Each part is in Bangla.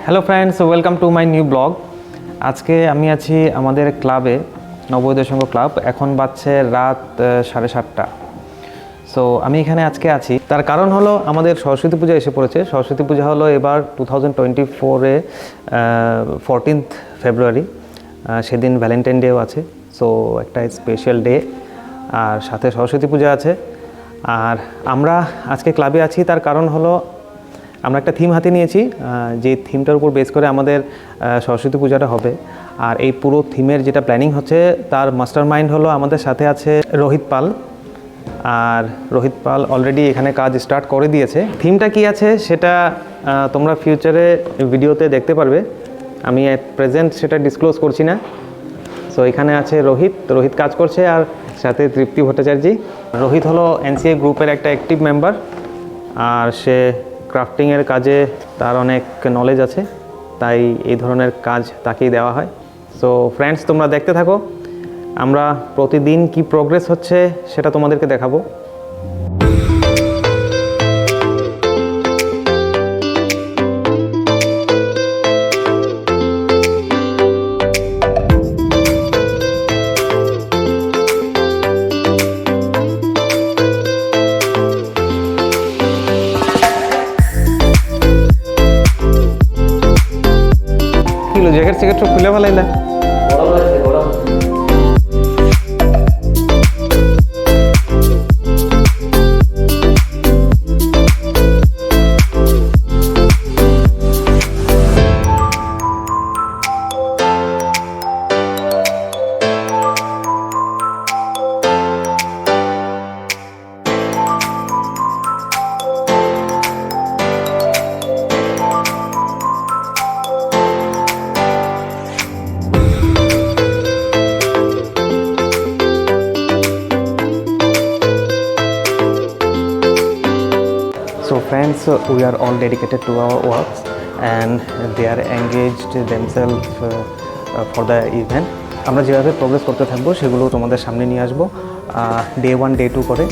Hello friends, welcome to my new blog. আজকে আমি আছি আমাদের ক্লাবে, নবোদয় সংঘ ক্লাব। এখন বাজছে রাত 7:30। সো আমি এখানে আজকে আছি, তার কারণ হলো আমাদের সরস্বতী পূজা এসে পড়েছে। সরস্বতী পূজা হলো এবার 2024-এ 14th ফেব্রুয়ারি। সেদিন ভ্যালেন্টাইন ডেও আছে। সো একটা স্পেশাল ডে, আর সাথে সরস্বতী পূজা আছে। আর আমরা আজকে ক্লাবে আছি, তার কারণ হলো আমরা একটা থিম হাতে নিয়েছি, যে থিমটার উপর বেস করে আমাদের সরস্বতী পূজাটা হবে। আর এই পুরো থিমের যেটা প্ল্যানিং হচ্ছে, তার মাস্টার মাইন্ড হলো আমাদের সাথে আছে রোহিত পাল। আর রোহিত পাল অলরেডি এখানে কাজ স্টার্ট করে দিয়েছে। থিমটা কি আছে সেটা তোমরা ফিউচারে ভিডিওতে দেখতে পারবে। আমি অ্যাট প্রেজেন্ট সেটা ডিসক্লোজ করছি না। সো এখানে আছে রোহিত কাজ করছে, আর সাথে তৃপ্তি ভট্টাচার্য। রোহিত হলো এনসিএ গ্রুপের একটা অ্যাক্টিভ মেম্বার, আর সে ক্রাফটিংয়ের কাজে তার অনেক নলেজ আছে, তাই এই ধরনের কাজ তাকেই দেওয়া হয়। সো ফ্রেন্ডস, তোমরা দেখতে থাকো। আমরা প্রতিদিন কি প্রোগ্রেস হচ্ছে সেটা তোমাদেরকে দেখাবো। জ্যাকেট স্যাকেট সব খুলে ফেলাইলা। So friends, we are all dedicated to our works and they are engaged themselves for the event. আমরা যেভাবে প্রোগ্রেস করতে থাকবো সেগুলো তোমাদের সামনে নিয়ে আসবো ডে 1 ডে 2 করে।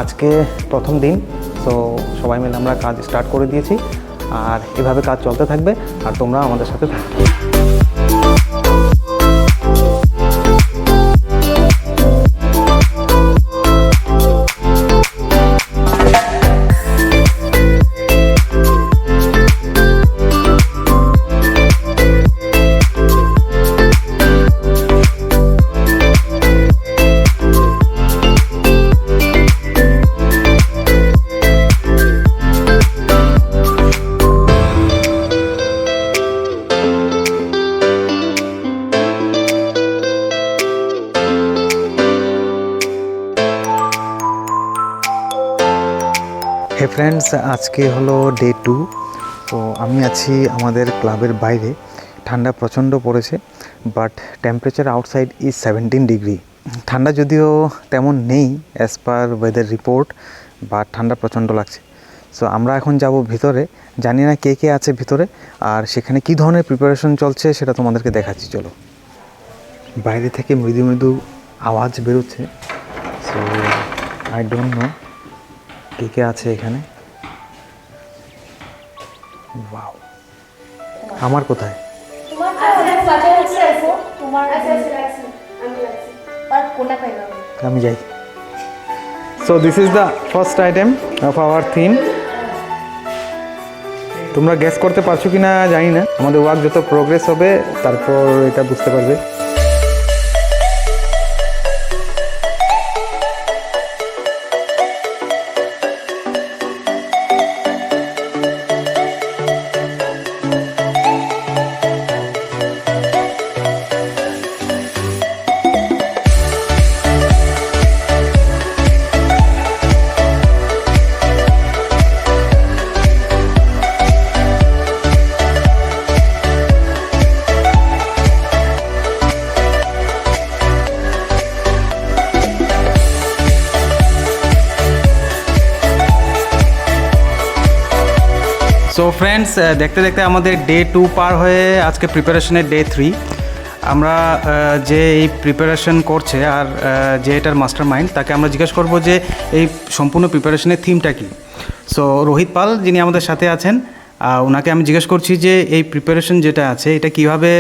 আজকে প্রথম দিন, সো সবাই মিলে আমরা কাজ স্টার্ট করে দিয়েছি, আর এভাবে কাজ চলতে থাকবে, আর তোমরা আমাদের সাথে থাকবে। হে ফ্রেন্ডস, আজকে হলো ডে 2। তো আমি আছি আমাদের ক্লাবের বাইরে। ঠান্ডা প্রচণ্ড পড়েছে, but temperature outside is 17 degree. ঠান্ডা যদিও তেমন নেই as per weather report, but ঠান্ডা প্রচণ্ড লাগছে। সো আমরা এখন যাব ভিতরে। জানি না কে কে আছে ভিতরে, আর সেখানে কী ধরনের প্রিপারেশন চলছে সেটা তোমাদেরকে দেখাচ্ছি। চলো। বাইরে থেকে মৃদু মৃদু আওয়াজ বেরোচ্ছে। সো আই ডোন্ট নো কে কে আছে এখানে। ওয়াও, আমার কোথায়? আমি যাই। So this is the first item of our theme. তোমরা গেস করতে পারছো কি না জানি না। আমাদের ওয়ার্ক যত প্রোগ্রেস হবে তারপর এটা বুঝতে পারবে। সো ফ্রেন্ডস, দেখতে দেখতে আমাদের ডে 2 পার হয়ে আজকে প্রিপারেশনের ডে 3। আমরা যে এই প্রিপারেশন করছে আর যে এটার মাস্টার মাইন্ড, তাকে আমরা জিজ্ঞেস করব যে এই সম্পূর্ণ প্রিপারেশনের থিমটা কী। সো রোহিত পাল, যিনি আমাদের সাথে আছেন, ওনাকে আমি জিজ্ঞেস করছি যে এই প্রিপারেশন যেটা আছে এটা কিভাবে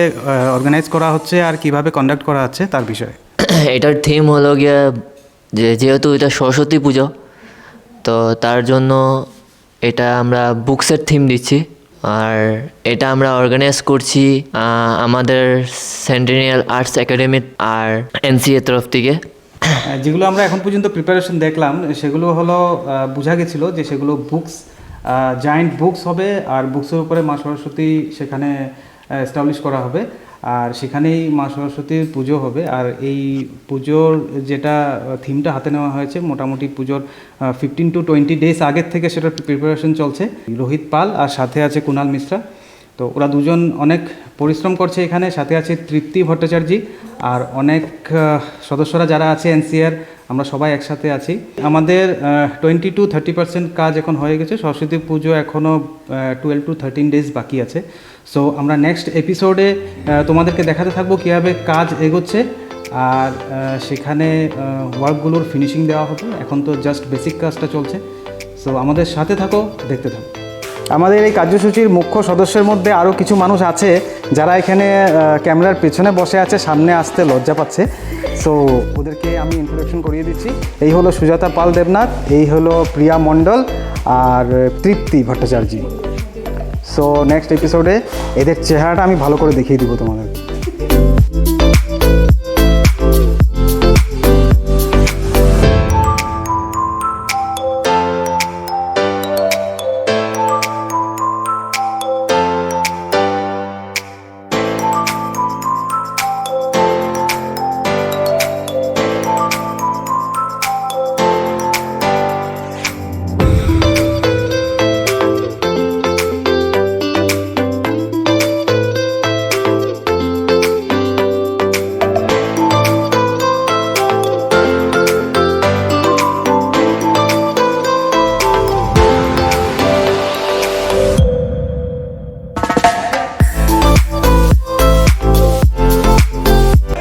অর্গানাইজ করা হচ্ছে আর কিভাবে কন্ডাক্ট করা হচ্ছে তার বিষয়ে। এটার থিম হলো গিয়ে যেহেতু এটা সরস্বতী পুজো, তো তার জন্য এটা আমরা বুকসের থিম দিচ্ছি। আর এটা আমরা অর্গানাইজ করছি আমাদের সেন্টেনিয়াল আর্টস একাডেমি আর এনসিএ তরফ থেকে। যেগুলো আমরা এখন পর্যন্ত প্রিপারেশন দেখলাম সেগুলো হলো বোঝা গেছিলো যে সেগুলো বুকস, জায়েন্ট বুকস হবে, আর বুকসের উপরে মা সরস্বতী সেখানে এস্টাবলিশ করা হবে, আর সেখানেই মা সরস্বতীর পুজো হবে। আর এই পুজোর যেটা থিমটা হাতে নেওয়া হয়েছে, মোটামুটি পুজোর 15 to 20 ডেজ আগের থেকে সেটার প্রিপারেশন চলছে। রোহিত পাল আর সাথে আছে কুণাল মিশ্রা, তো ওরা দুজন অনেক পরিশ্রম করছে এখানে। সাথে আছে তৃপ্তি ভট্টাচার্যী, আর অনেক সদস্যরা যারা আছে এনসিআর, আমরা সবাই একসাথে আছি। আমাদের 20 to 30% কাজ এখন হয়ে গেছে। সরস্বতী পুজো এখনও 12 to 13 ডেজ বাকি আছে। সো আমরা নেক্সট এপিসোডে তোমাদেরকে দেখাতে থাকবো কীভাবে কাজ এগোচ্ছে, আর সেখানে ওয়ার্কগুলোর ফিনিশিং দেওয়া হবে। এখন তো জাস্ট বেসিক কাজটা চলছে। সো আমাদের সাথে থাকো, দেখতে থাকো। আমাদের এই কার্যসূচির মুখ্য সদস্যের মধ্যে আরও কিছু মানুষ আছে যারা এখানে ক্যামেরার পেছনে বসে আছে, সামনে আসতে লজ্জা পাচ্ছে। সো ওদেরকে আমি ইন্ট্রোডাকশন করিয়ে দিচ্ছি। এই হলো সুজাতা পাল দেবনাথ, এই হলো প্রিয়া মণ্ডল, আর তৃপ্তি ভট্টাচার্য। সো নেক্সট এপিসোডে এদের চেহারাটা আমি ভালো করে দেখিয়ে দিব তোমাদের।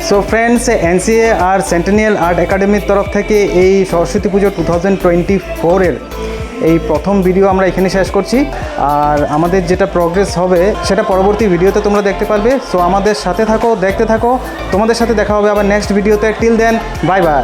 সো ফ্রেন্ডস, এনসিএ আর সেন্টেনিয়াল আর্ট একাডেমির তরফ থেকে এই সরস্বতী পুজো 2024-এর এই প্রথম ভিডিও আমরা এখানে শেষ করছি। আর আমাদের যেটা প্রোগ্রেস হবে সেটা পরবর্তী ভিডিওতে তোমরা দেখতে পারবে। সো আমাদের সাথে থাকো, দেখতে থাকো। তোমাদের সাথে দেখা হবে আবার নেক্সট ভিডিওতে। Till then, bye by.